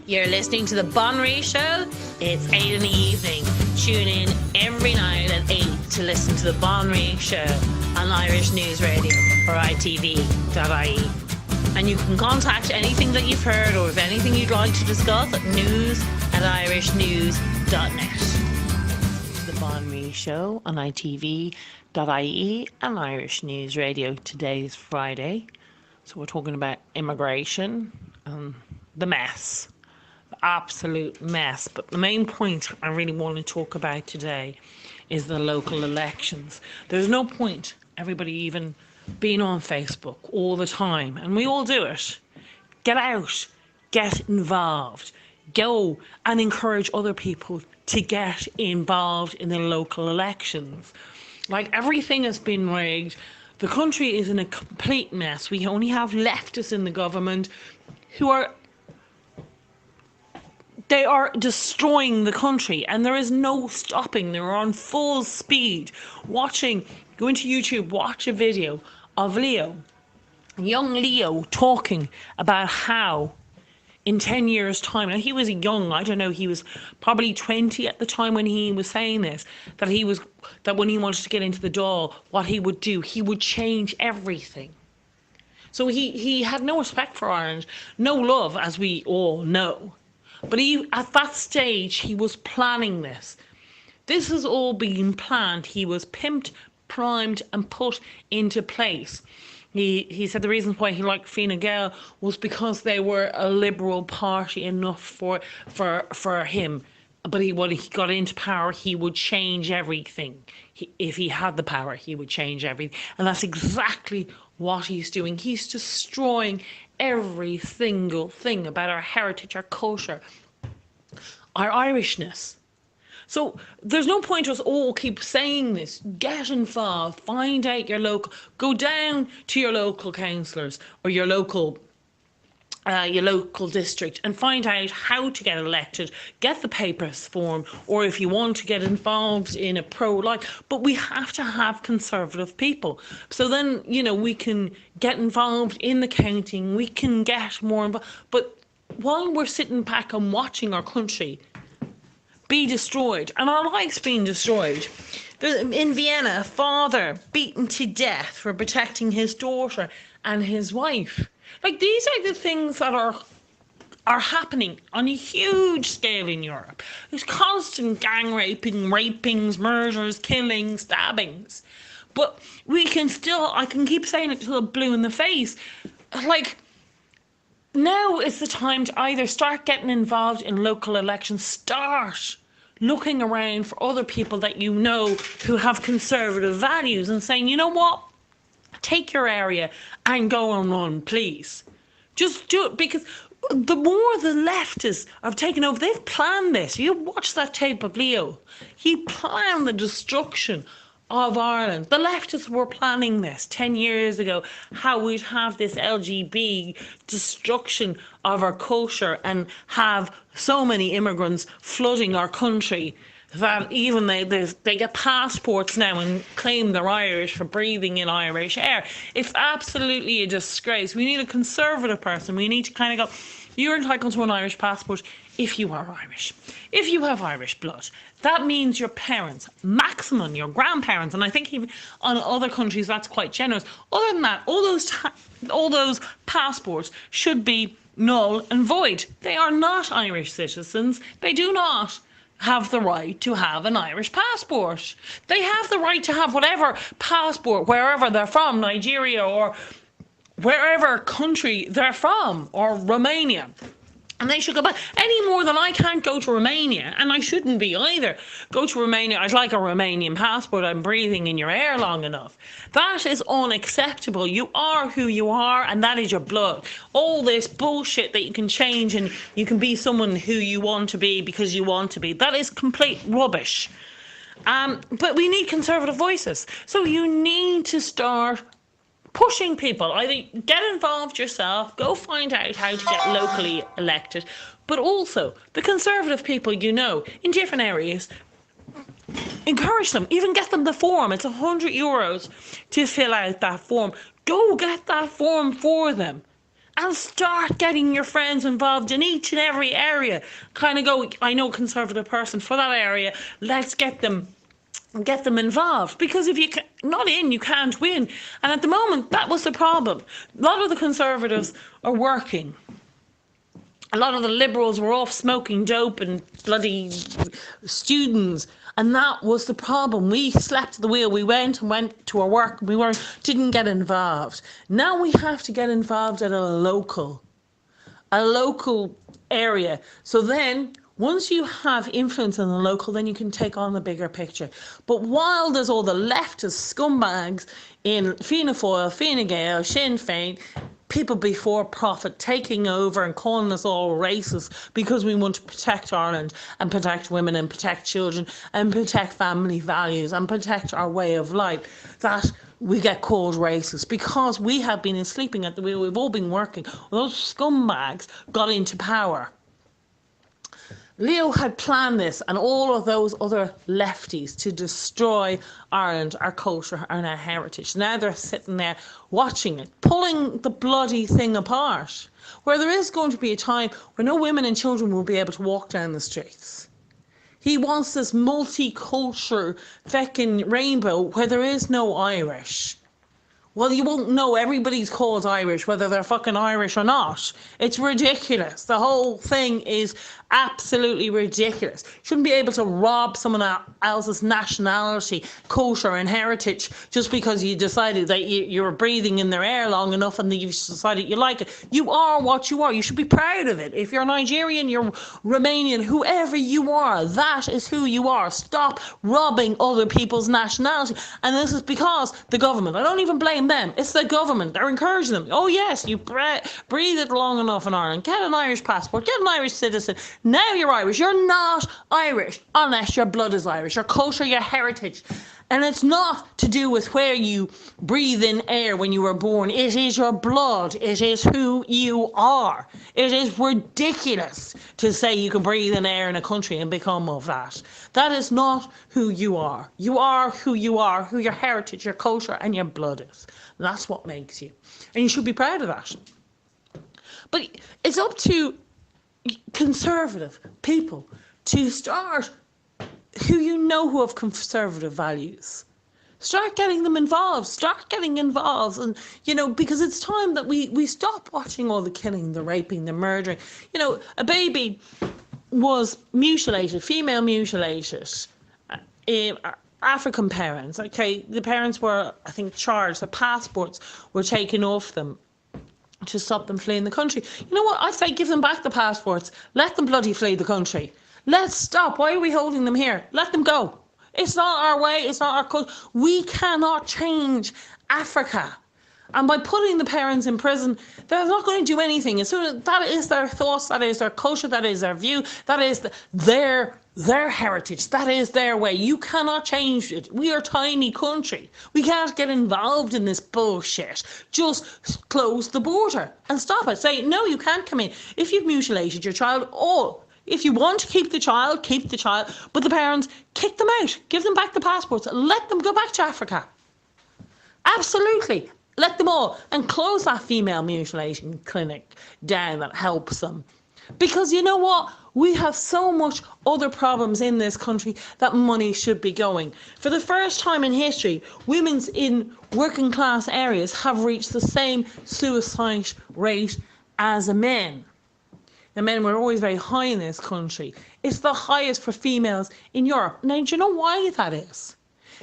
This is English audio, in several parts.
You're listening to the Banríon Show. It's 8 in the evening. Tune in every night at 8 to listen to the Banríon Show on Irish News Radio or ITV.ie. And you can contact anything that you've heard or if anything you'd like to discuss at news@irishnews.net. The Banríon Show on ITV.ie and Irish News Radio. Today is Friday, so we're talking about immigration and the mess. The absolute mess. But the main point I really want to talk about today is the local elections. There's no point everybody even being on Facebook all the time, and we all do it. Get out, get involved, go and encourage other people to get involved in the local elections. Like, everything has been rigged. The country is in a complete mess. We only have leftists in the government who are destroying the country, and there is no stopping. They're on full speed. Go into YouTube, watch a video of young Leo, talking about how in 10 years' time, now he was young, I don't know, he was probably 20 at the time when he was saying this, that when he wanted to get into the Dáil, what he would do, he would change everything. So he had no respect for Ireland, no love, as we all know. But at that stage, he was planning this. This has all been planned. He was pimped, primed and put into place. He said the reasons why he liked Fine Gael was because they were a liberal party enough for him. But when he got into power, he would change everything. If he had the power, he would change everything. And that's exactly what he's doing. He's destroying every single thing about our heritage, our culture, our Irishness. So there's no point us all keep saying this. Get involved, find out go down to your local councillors or your local district and find out how to get elected, get the papers form, or if you want to get involved in a pro-life. But we have to have conservative people. So then, we can get involved in the counting, we can get more involved. But while we're sitting back and watching our country be destroyed, and our lives being destroyed. In Vienna, a father beaten to death for protecting his daughter and his wife. Like, these are the things that are happening on a huge scale in Europe. There's constant gang rapings, murders, killings, stabbings. But I can keep saying it till I'm blue in the face. Like, now is the time to either start getting involved in local elections, start looking around for other people that you know who have conservative values and saying, you know what, take your area and go and run, please. Just do it, because the more the leftists have taken over, they've planned this. You watch that tape of Leo. He planned the destruction of Ireland. The leftists were planning this 10 years ago, how we'd have this LGB destruction of our culture and have so many immigrants flooding our country that even they get passports now and claim they're Irish for breathing in Irish air. It's absolutely a disgrace. We need a conservative person. We need to kind of go, you're entitled to an Irish passport if you are Irish. If you have Irish blood. That means your parents, maximum your grandparents, and I think even on other countries that's quite generous. Other than that, all those passports should be null and void. They are not Irish citizens. They do not have the right to have an Irish passport. They have the right to have whatever passport, wherever they're from, Nigeria or wherever country they're from, or Romania. And they should go back any more than I can't go to Romania, and I shouldn't be either. Go to Romania, I'd like a Romanian passport, I'm breathing in your air long enough. That is unacceptable. You are who you are, and that is your blood. All this bullshit that you can change and you can be someone who you want to be because you want to be, that is complete rubbish. But we need conservative voices. So you need to start pushing people. Either get involved yourself, go find out how to get locally elected, but also the conservative people in different areas, encourage them, even get them the form. It's €100 to fill out that form. Go get that form for them and start getting your friends involved in each and every area. Kind of go, I know a conservative person for that area, let's get them involved, because if you're not in, you can't win. And at the moment, that was the problem. A lot of the conservatives are working. A lot of the liberals were off smoking dope and bloody students, and that was the problem. We slept at the wheel. We went to our work. Didn't get involved. Now we have to get involved at a local area. So then, once you have influence in the local, then you can take on the bigger picture. But while there's all the leftist scumbags in Fianna Fáil, Fine Gael, Sinn Féin, people before profit taking over and calling us all racist because we want to protect Ireland and protect women and protect children and protect family values and protect our way of life, that we get called racist because we have been sleeping at the wheel. We've all been working. Those scumbags got into power. Leo had planned this and all of those other lefties to destroy Ireland, our culture and our heritage. Now they're sitting there watching it, pulling the bloody thing apart, where there is going to be a time where no women and children will be able to walk down the streets. He wants this multicultural feckin' rainbow where there is no Irish. Well, you won't know. Everybody's called Irish, whether they're fucking Irish or not. It's ridiculous. The whole thing is absolutely ridiculous. Shouldn't be able to rob someone else's nationality, culture and heritage just because you decided that you're breathing in their air long enough and you've decided you like it. You are what you are. You should be proud of it. If you're Nigerian, you're Romanian, whoever you are, that is who you are. Stop robbing other people's nationality. And this is because the government, I don't even blame them, it's the government, they're encouraging them. Oh yes, you breathe it long enough in Ireland, get an Irish passport, get an Irish citizen, now you're Irish. You're not Irish unless your blood is Irish, your culture, your heritage. And it's not to do with where you breathe in air when you were born. It is your blood. It is who you are. It is ridiculous to say you can breathe in air in a country and become of that. That is not who you are. You are, who your heritage, your culture and your blood is. That's what makes you. And you should be proud of that. But it's up to conservative people to start, who have conservative values. Start getting them involved. Start getting involved. And, because it's time that we stop watching all the killing, the raping, the murdering. A baby was mutilated, female mutilated, African parents. Okay, the parents were, I think, charged. The passports were taken off them to stop them fleeing the country. You know what? I say give them back the passports. Let them bloody flee the country. Let's stop. Why are we holding them here? Let them go. It's not our way. It's not our culture. We cannot change Africa. And by putting the parents in prison, they're not going to do anything. As soon as that is their thoughts, that is their culture, that is their view, that is their heritage, that is their way. You cannot change it. We are a tiny country. We can't get involved in this bullshit. Just close the border and stop it. Say, no, you can't come in. If you've mutilated your child, if you want to keep the child, but the parents, kick them out. Give them back the passports. Let them go back to Africa. Absolutely. Let them all. And close that female mutilation clinic down that helps them. Because you know what? We have so much other problems in this country that money should be going. For the first time in history, women in working class areas have reached the same suicide rate as men. The men were always very high in this country. It's the highest for females in Europe. Now, do you know why that is?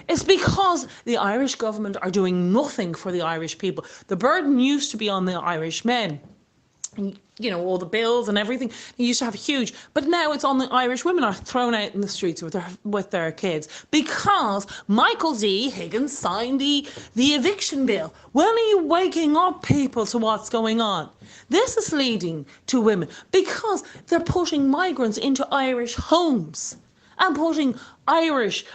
It's because the Irish government are doing nothing for the Irish people. The burden used to be on the Irish men. And, all the bills and everything, they used to have huge. But now it's on the Irish women are thrown out in the streets with their kids because Michael D. Higgins signed the eviction bill. When are you waking up people to what's going on? This is leading to women because they're pushing migrants into Irish homes and putting Irish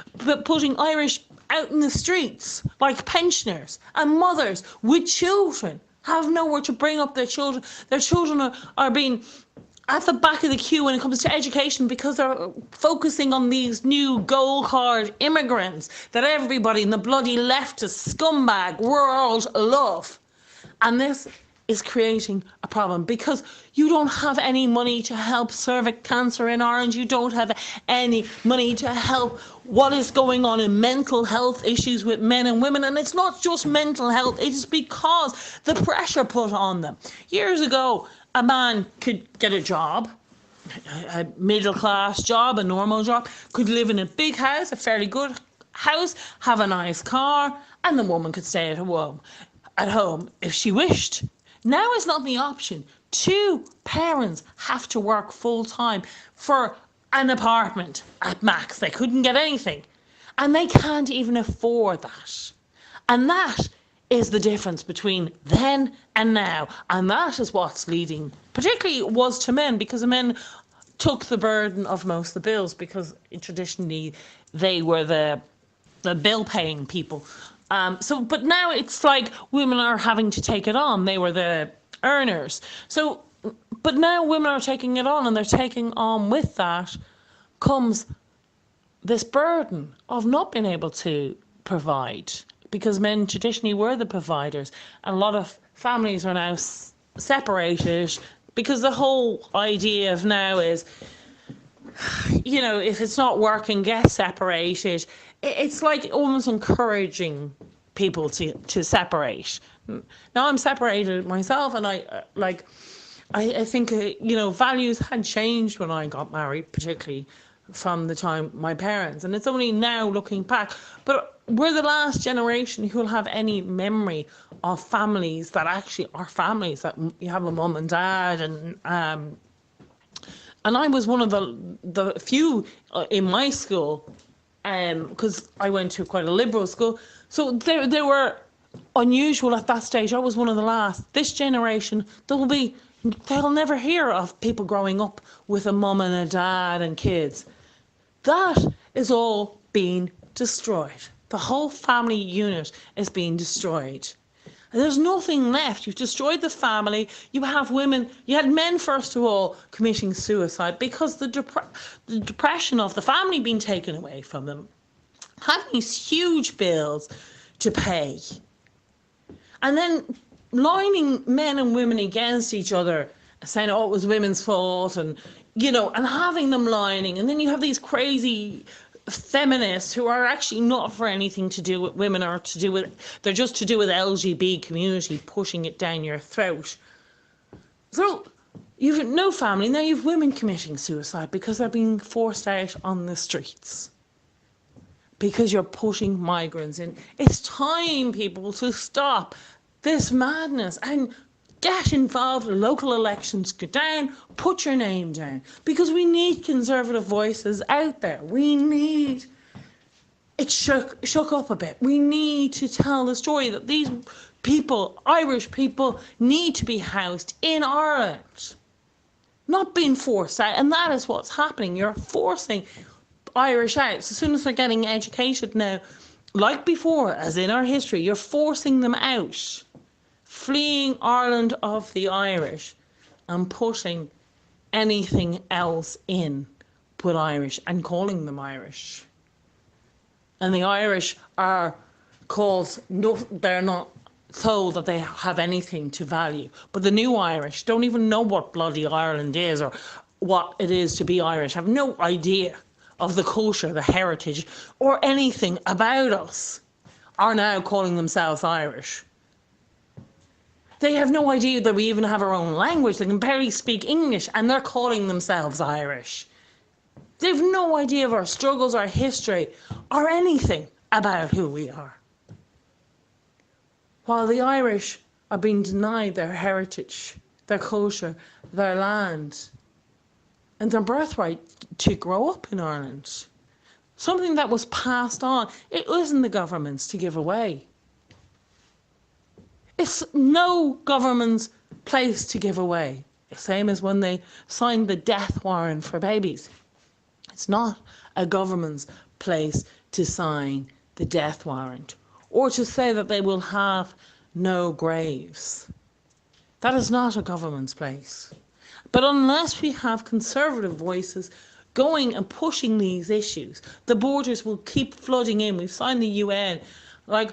out in the streets like pensioners and mothers with children. Have nowhere to bring up their children. Their children are being at the back of the queue when it comes to education because they're focusing on these new gold card immigrants that everybody in the bloody leftist scumbag world love. And this is creating a problem, because you don't have any money to help cervic cancer in Ireland. You don't have any money to help what is going on in mental health issues with men and women. And it's not just mental health, it's because the pressure put on them. Years ago, a man could get a job, a middle class job, a normal job, could live in a big house, a fairly good house, have a nice car, and the woman could stay at home if she wished. Now is not the option. Two parents have to work full time for an apartment at max. They couldn't get anything. And they can't even afford that. And that is the difference between then and now. And that is what's leading, particularly it was to men, because the men took the burden of most of the bills, because traditionally they were the bill paying people. But now it's like women are having to take it on. They were the earners. But now women are taking it on, and they're taking on with that comes this burden of not being able to provide, because men traditionally were the providers. And a lot of families are now separated, because the whole idea of now is, if it's not working, get separated. It's like almost encouraging people to separate. Now I'm separated myself, and I think values had changed when I got married, particularly from the time my parents, and it's only now looking back. But we're the last generation who'll have any memory of families that actually are families, that you have a mum and dad, and I was one of the few in my school, because I went to quite a liberal school. So they were unusual at that stage. I was one of the last. This generation, they'll never hear of people growing up with a mum and a dad and kids. That is all being destroyed. The whole family unit is being destroyed. There's nothing left. You've destroyed the family. You have women, you had men, first of all, committing suicide because the depression of the family being taken away from them, having these huge bills to pay, and then lining men and women against each other, saying, oh, it was women's fault, and having them lining. And then you have these crazy feminists who are actually not for anything to do with women, or they're just to do with LGBT community, pushing it down your throat. So you've no family, now you've women committing suicide because they're being forced out on the streets, because you're putting migrants in. It's time, people, to stop this madness and get involved in local elections. Go down, put your name down, because we need conservative voices out there. We need it shook up a bit. We need to tell the story that these people, Irish people, need to be housed in Ireland, not being forced out. And that is what's happening. You're forcing Irish out. So as soon as they're getting educated now, like before, as in our history, you're forcing them out, fleeing Ireland of the Irish and putting anything else in but Irish and calling them Irish. And the Irish are called, no, they're not told that they have anything to value. But the new Irish don't even know what bloody Ireland is or what it is to be Irish, have no idea of the culture, the heritage, or anything about us, are now calling themselves Irish. They have no idea that we even have our own language. They can barely speak English, and they're calling themselves Irish. They have no idea of our struggles, our history, or anything about who we are. While the Irish are being denied their heritage, their culture, their land, and their birthright to grow up in Ireland. Something that was passed on. It wasn't the government's to give away. It's no government's place to give away. The same as when they signed the death warrant for babies. It's not a government's place to sign the death warrant or to say that they will have no graves. That is not a government's place. But unless we have conservative voices going and pushing these issues, the borders will keep flooding in. We've signed the UN. Like,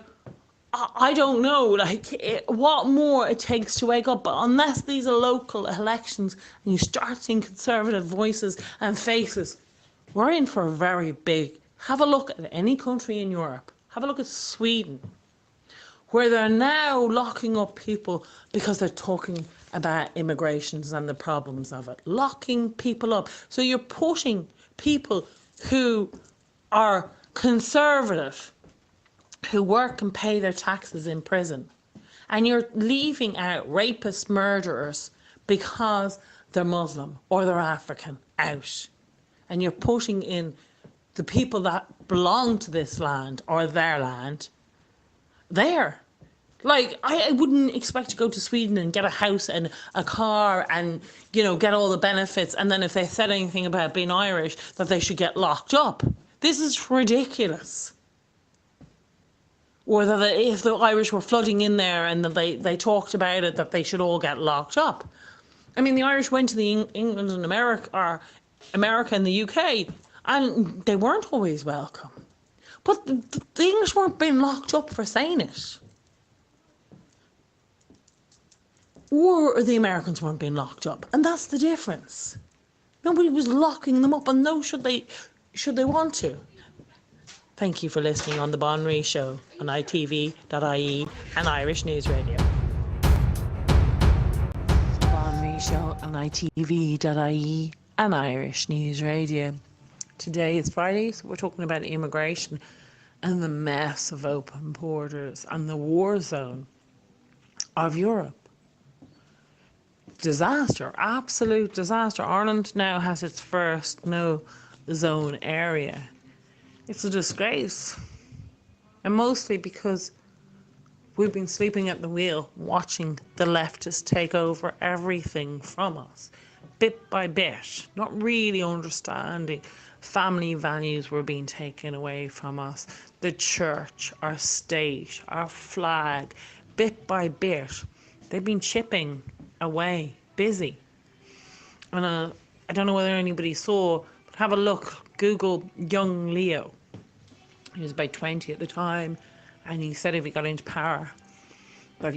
I don't know, like, what more it takes to wake up. But unless these are local elections and you start seeing conservative voices and faces, we're in for a very big. Have a look at any country in Europe. Have a look at Sweden, where they're now locking up people because they're talking about immigrations and the problems of it. Locking people up. So you're putting people who are conservative, who work and pay their taxes in prison, and you're leaving out rapists, murderers, because they're Muslim or they're African out. And you're putting in the people that belong to this land or their land there. Like, I wouldn't expect to go to Sweden and get a house and a car and, you know, get all the benefits, and then if they said anything about being Irish, that they should get locked up. This is ridiculous. Or that if the Irish were flooding in there and that they talked about it, that they should all get locked up. I mean, the Irish went to the England and America, or America and the UK, and they weren't always welcome. But the English weren't being locked up for saying it. Or the Americans weren't being locked up. And that's the difference. Nobody was locking them up, and no, should they want to. Thank you for listening on the Banríon Show on ITV.ie and Irish News Radio. Banríon Show on ITV.ie and Irish News Radio. Today is Friday, so we're talking about immigration and the mess of open borders and the war zone of Europe. Disaster, absolute disaster. Ireland now has its first no-zone area. It's a disgrace. And mostly because we've been sleeping at the wheel, watching the leftists take over everything from us, bit by bit, not really understanding. Family values were being taken away from us. The church, our state, our flag, bit by bit. They've been chipping away, busy. And I don't know whether anybody saw, but have a look. Google young Leo. He was about 20 at the time, and he said if he got into power, but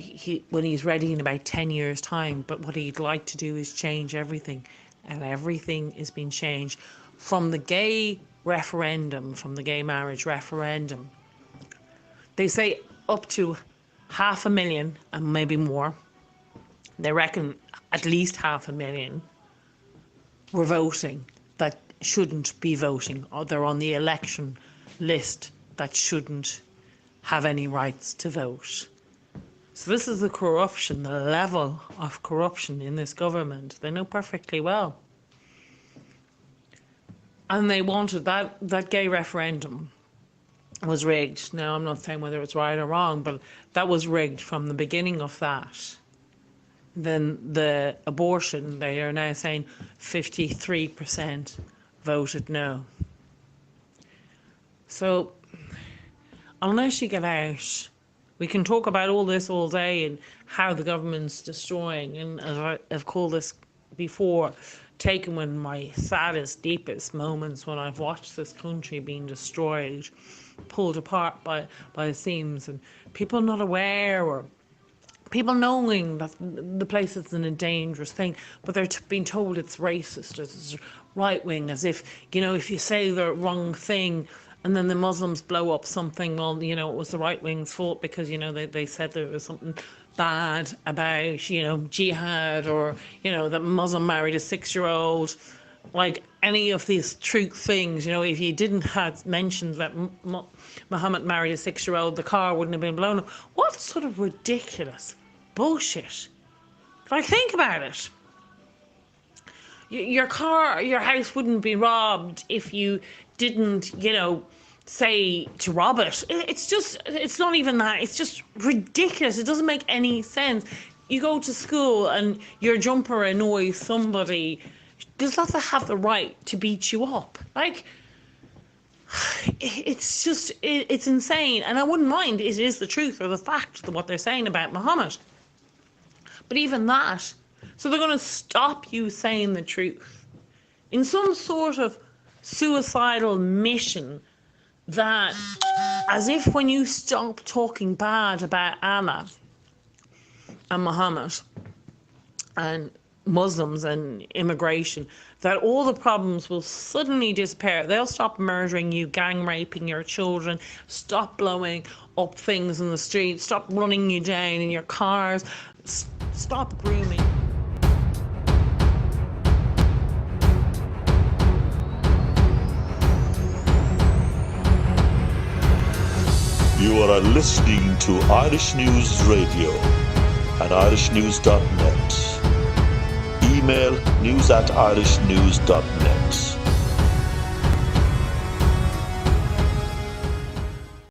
when he's ready in about 10 years' time, but what he'd like to do is change everything, and everything is being changed. From the gay referendum, from the gay marriage referendum, they say up to 500,000 and maybe more. They reckon at least 500,000 were voting that shouldn't be voting, or they're on the election list that shouldn't have any rights to vote. So this is the corruption, the level of corruption in this government. They know perfectly well. And they wanted that gay referendum was rigged. Now, I'm not saying whether it's right or wrong, but that was rigged from the beginning of that. Then the abortion, they are now saying 53% voted no. So, unless you get out, we can talk about all this all day and how the government's destroying, and as I've called this before, taken one of my saddest, deepest moments when I've watched this country being destroyed, pulled apart by the seams, and people not aware, or people knowing that the place is in a dangerous thing, but they're being told it's racist, it's right wing, as if, you know, if you say the wrong thing and then the Muslims blow up something, well, you know, it was the right wing's fault because, you know, they said there was something bad about, you know, jihad, or, you know, that Muslim married a 6-year-old. Like any of these truth things, you know, if you didn't have mentioned that Muhammad married a 6-year-old, the car wouldn't have been blown up. What sort of ridiculous bullshit? Like, think about it. Your house wouldn't be robbed if you didn't, you know, say to rob it. It's not even that. It's just ridiculous. It doesn't make any sense. You go to school and your jumper annoys somebody, does that have the right to beat you up? Like, it's just, it's insane. And I wouldn't mind it is the truth or the fact of what they're saying about Muhammad. But even that, so they're going to stop you saying the truth in some sort of suicidal mission that as if when you stop talking bad about Allah and Muhammad and Muslims and immigration, that all the problems will suddenly disappear. They'll stop murdering you, gang raping your children, stop blowing up things in the streets, stop running you down in your cars, stop grooming. You are listening to Irish News Radio at irishnews.net. Email news@irishnews.net.